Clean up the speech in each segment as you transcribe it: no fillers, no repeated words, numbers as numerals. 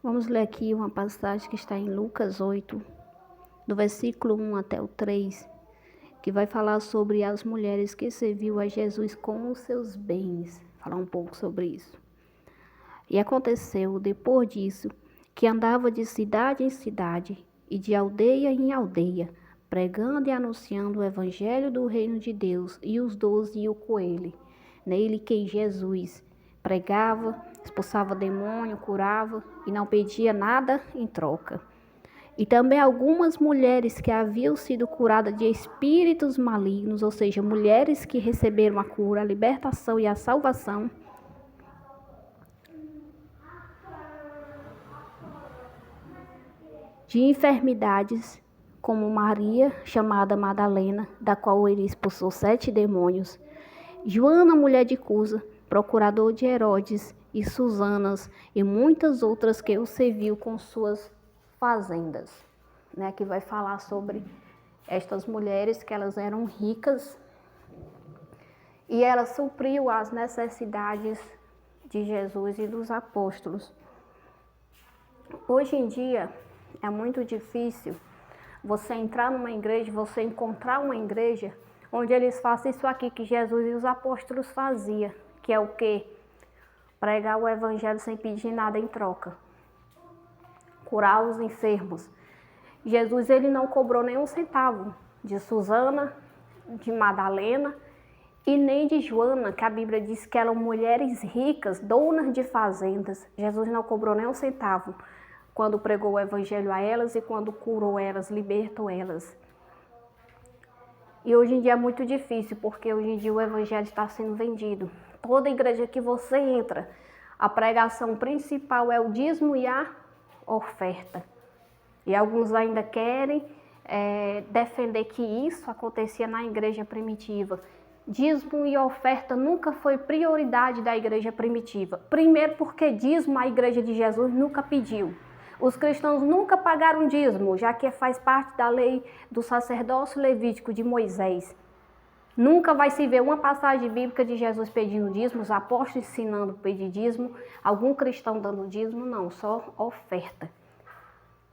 Vamos ler aqui uma passagem que está em Lucas 8, do versículo 1 até o 3, que vai falar sobre as mulheres que serviu a Jesus com os seus bens. Falar um pouco sobre isso. E aconteceu, depois disso, que andava de cidade em cidade e de aldeia em aldeia, pregando e anunciando o evangelho do reino de Deus, e os 12 iam com ele. Nele que Jesus pregava, expulsava demônio, curava e não pedia nada em troca. E também algumas mulheres que haviam sido curadas de espíritos malignos, ou seja, mulheres que receberam a cura, a libertação e a salvação, de enfermidades, como Maria, chamada Madalena, da qual ele expulsou 7 demônios, Joana, mulher de Cusa, procurador de Herodes, e Susanas, e muitas outras que o serviu com suas fazendas. Que vai falar sobre estas mulheres, que elas eram ricas, e elas supriam as necessidades de Jesus e dos apóstolos. Hoje em dia, é muito difícil você entrar numa igreja, você encontrar uma igreja onde eles façam isso aqui que Jesus e os apóstolos faziam, que é o quê? Pregar o evangelho sem pedir nada em troca. Curar os enfermos. Jesus, ele não cobrou nenhum centavo de Susana, de Madalena e nem de Joana, que a Bíblia diz que eram mulheres ricas, donas de fazendas. Jesus não cobrou nenhum centavo quando pregou o evangelho a elas e quando curou elas, libertou elas. E hoje em dia é muito difícil, porque hoje em dia o evangelho está sendo vendido. Toda igreja que você entra, a pregação principal é o dízimo e a oferta. E alguns ainda querem defender que isso acontecia na igreja primitiva. Dízimo e oferta nunca foi prioridade da igreja primitiva. Primeiro porque dízimo a igreja de Jesus nunca pediu. Os cristãos nunca pagaram dízimo, já que faz parte da lei do sacerdócio levítico de Moisés. Nunca vai se ver uma passagem bíblica de Jesus pedindo dízimo, os apóstolos ensinando a pedir dízimo, algum cristão dando dízimo, não, só oferta.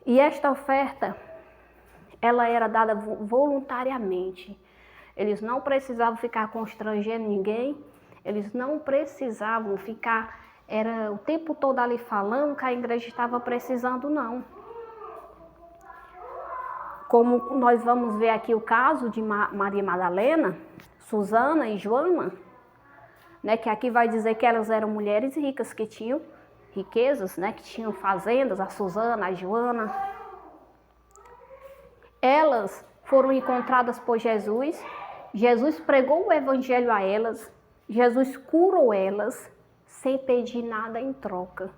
E esta oferta, ela era dada voluntariamente. Eles não precisavam ficar constrangendo ninguém, eles não precisavam ficar o tempo todo ali falando que a igreja estava precisando, não. Como nós vamos ver aqui o caso de Maria Madalena, Susana e Joana, que aqui vai dizer que elas eram mulheres ricas, que tinham riquezas, que tinham fazendas, a Susana, a Joana. Elas foram encontradas por Jesus, Jesus pregou o evangelho a elas, Jesus curou elas, sem pedir nada em troca.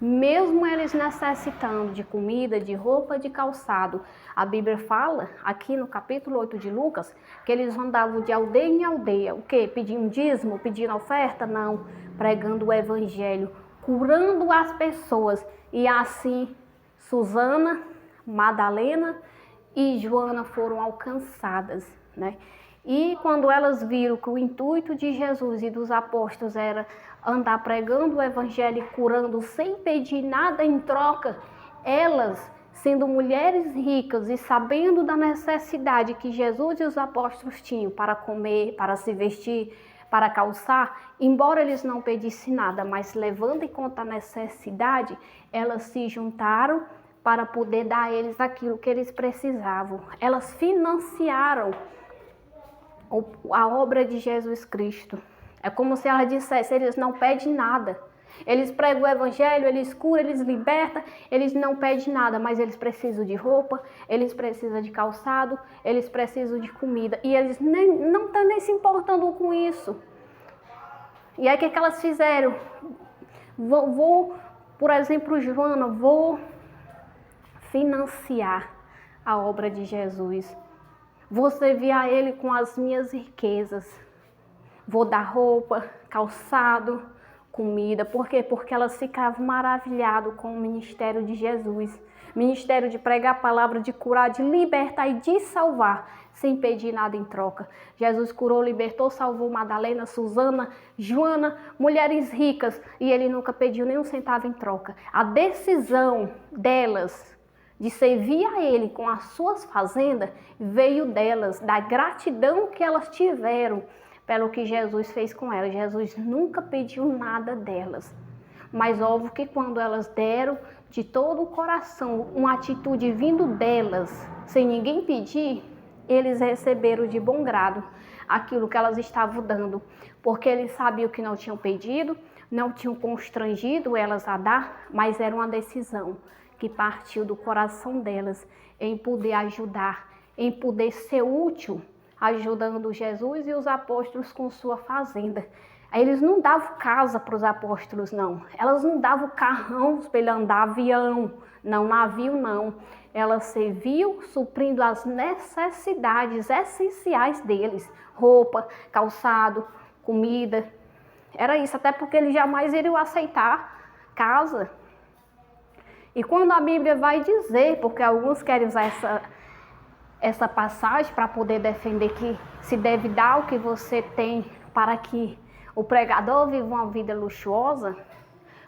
Mesmo eles necessitando de comida, de roupa, de calçado. A Bíblia fala, aqui no capítulo 8 de Lucas, que eles andavam de aldeia em aldeia. O quê? Pedindo dízimo, pedindo oferta? Não. Pregando o evangelho, curando as pessoas. E assim, Susana, Madalena e Joana foram alcançadas, E quando elas viram que o intuito de Jesus e dos apóstolos era andar pregando o evangelho e curando sem pedir nada em troca, elas, sendo mulheres ricas e sabendo da necessidade que Jesus e os apóstolos tinham para comer, para se vestir, para calçar, embora eles não pedissem nada, mas levando em conta a necessidade, elas se juntaram para poder dar a eles aquilo que eles precisavam. Elas financiaram a obra de Jesus Cristo. É como se ela dissesse, eles não pedem nada. Eles pregam o evangelho, eles curam, eles libertam, eles não pedem nada, mas eles precisam de roupa, eles precisam de calçado, eles precisam de comida. E eles não estão nem se importando com isso. E aí o que elas fizeram? Por exemplo, Joana, vou financiar a obra de Jesus. Vou servir a Ele com as minhas riquezas. Vou dar roupa, calçado, comida. Por quê? Porque elas ficavam maravilhadas com o ministério de Jesus. Ministério de pregar a palavra, de curar, de libertar e de salvar, sem pedir nada em troca. Jesus curou, libertou, salvou Madalena, Susana, Joana, mulheres ricas, e ele nunca pediu nem um centavo em troca. A decisão delas de servir a ele com as suas fazendas veio delas, da gratidão que elas tiveram pelo que Jesus fez com elas. Jesus nunca pediu nada delas. Mas óbvio que quando elas deram de todo o coração, uma atitude vindo delas, sem ninguém pedir, eles receberam de bom grado aquilo que elas estavam dando, porque eles sabiam que não tinham pedido, não tinham constrangido elas a dar, mas era uma decisão que partiu do coração delas em poder ajudar, em poder ser útil, ajudando Jesus e os apóstolos com sua fazenda. Eles não davam casa para os apóstolos, não. Elas não davam carrão para ele andar, avião, não, navio, não. Elas serviam suprindo as necessidades essenciais deles. Roupa, calçado, comida. Era isso, até porque eles jamais iriam aceitar casa. E quando a Bíblia vai dizer, porque alguns querem usar essa passagem para poder defender que se deve dar o que você tem para que o pregador viva uma vida luxuosa,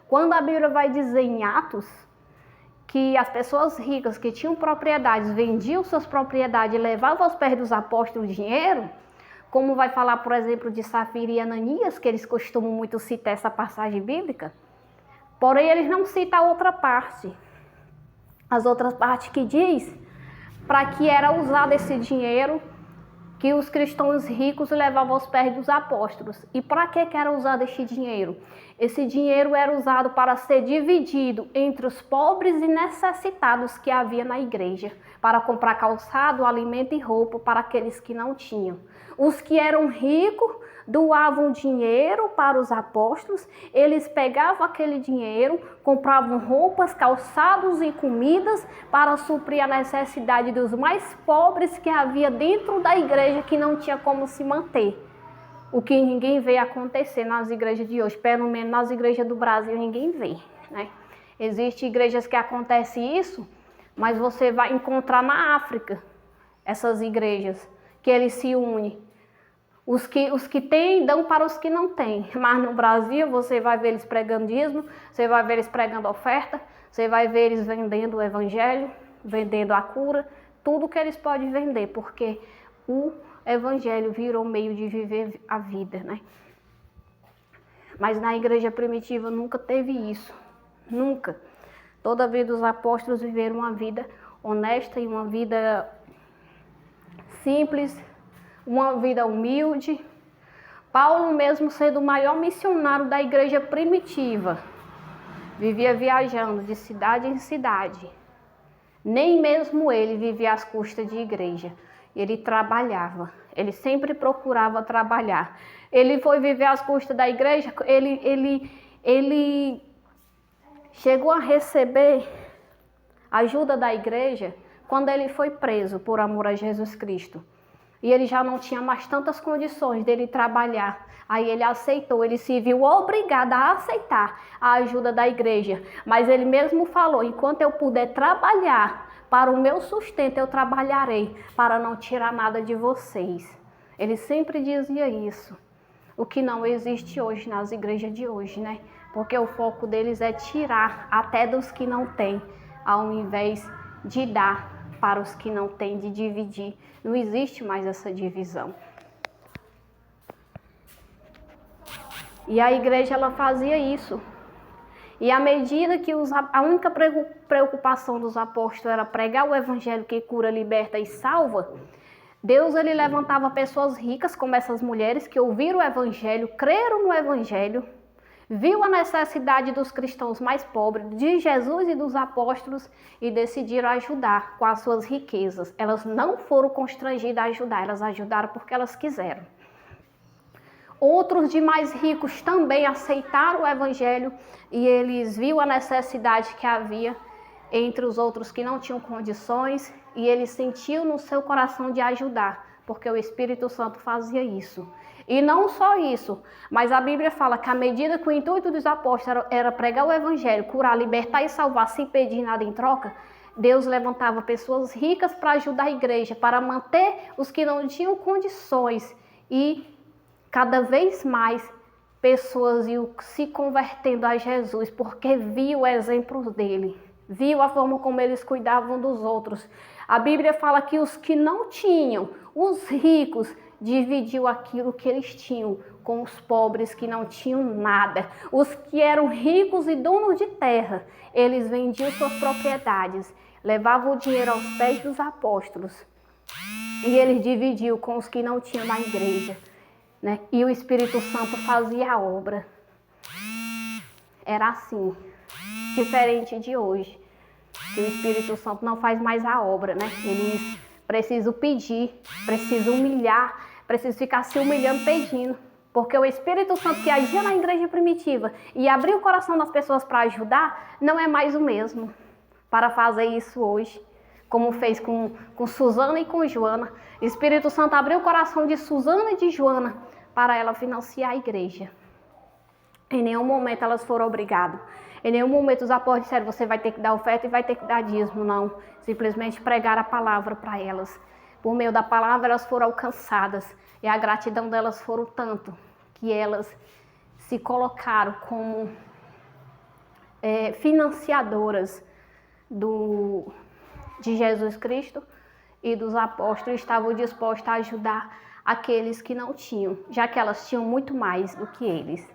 quando a Bíblia vai dizer em Atos que as pessoas ricas que tinham propriedades vendiam suas propriedades e levavam aos pés dos apóstolos dinheiro, como vai falar, por exemplo, de Safira e Ananias, que eles costumam muito citar essa passagem bíblica, porém eles não citam a outra parte. As outras partes que diz para que era usado esse dinheiro que os cristãos ricos levavam aos pés dos apóstolos. E para que era usado esse dinheiro? Esse dinheiro era usado para ser dividido entre os pobres e necessitados que havia na igreja, para comprar calçado, alimento e roupa para aqueles que não tinham. Os que eram ricos doavam dinheiro para os apóstolos, eles pegavam aquele dinheiro, compravam roupas, calçados e comidas para suprir a necessidade dos mais pobres que havia dentro da igreja que não tinha como se manter. O que ninguém vê acontecer nas igrejas de hoje, pelo menos nas igrejas do Brasil ninguém vê, né? Existem igrejas que acontece isso, mas você vai encontrar na África essas igrejas que eles se unem. Os que têm dão para os que não têm. Mas no Brasil você vai ver eles pregando dízimo, você vai ver eles pregando oferta, você vai ver eles vendendo o evangelho, vendendo a cura, tudo que eles podem vender, porque o evangelho virou meio de viver a vida, né? Mas na igreja primitiva nunca teve isso. Nunca. Toda vez os apóstolos viveram uma vida honesta e uma vida simples, uma vida humilde. Paulo, mesmo sendo o maior missionário da igreja primitiva, vivia viajando de cidade em cidade. Nem mesmo ele vivia às custas de igreja. Ele trabalhava. Ele sempre procurava trabalhar. Ele foi viver às custas da igreja. Ele chegou a receber ajuda da igreja quando ele foi preso por amor a Jesus Cristo. E ele já não tinha mais tantas condições dele trabalhar. Aí ele aceitou, ele se viu obrigado a aceitar a ajuda da igreja. Mas ele mesmo falou, enquanto eu puder trabalhar para o meu sustento, eu trabalharei para não tirar nada de vocês. Ele sempre dizia isso. O que não existe hoje nas igrejas de hoje, né? Porque o foco deles é tirar até dos que não têm, ao invés de dar para os que não têm, de dividir. Não existe mais essa divisão. E a igreja, ela fazia isso. E à medida que a única preocupação dos apóstolos era pregar o evangelho que cura, liberta e salva, Deus, ele levantava pessoas ricas, como essas mulheres, que ouviram o evangelho, creram no evangelho, viu a necessidade dos cristãos mais pobres, de Jesus e dos apóstolos, e decidiram ajudar com as suas riquezas. Elas não foram constrangidas a ajudar, elas ajudaram porque elas quiseram. Outros de mais ricos também aceitaram o evangelho e eles viram a necessidade que havia entre os outros que não tinham condições, e eles sentiam no seu coração de ajudar, porque o Espírito Santo fazia isso. E não só isso, mas a Bíblia fala que à medida que o intuito dos apóstolos era pregar o evangelho, curar, libertar e salvar sem pedir nada em troca, Deus levantava pessoas ricas para ajudar a igreja, para manter os que não tinham condições. E cada vez mais pessoas iam se convertendo a Jesus, porque viu o exemplo dele, viu a forma como eles cuidavam dos outros. A Bíblia fala que os que não tinham, os ricos, dividiu aquilo que eles tinham com os pobres que não tinham nada. Os que eram ricos e donos de terra, eles vendiam suas propriedades, levavam o dinheiro aos pés dos apóstolos e eles dividiam com os que não tinham na igreja, né? E o Espírito Santo fazia a obra. Era assim, diferente de hoje, que o Espírito Santo não faz mais a obra, né? Eles precisam pedir, precisam humilhar, precisam ficar se humilhando pedindo. Porque o Espírito Santo que agia na igreja primitiva e abriu o coração das pessoas para ajudar, não é mais o mesmo para fazer isso hoje, como fez com Suzana e com Joana. O Espírito Santo abriu o coração de Suzana e de Joana para ela financiar a igreja. Em nenhum momento elas foram obrigadas. Em nenhum momento os apóstolos disseram, você vai ter que dar oferta e vai ter que dar dízimo. Não, simplesmente pregaram a palavra para elas. Por meio da palavra elas foram alcançadas. E a gratidão delas foram tanto que elas se colocaram como financiadoras de Jesus Cristo e dos apóstolos, estavam dispostas a ajudar aqueles que não tinham, já que elas tinham muito mais do que eles.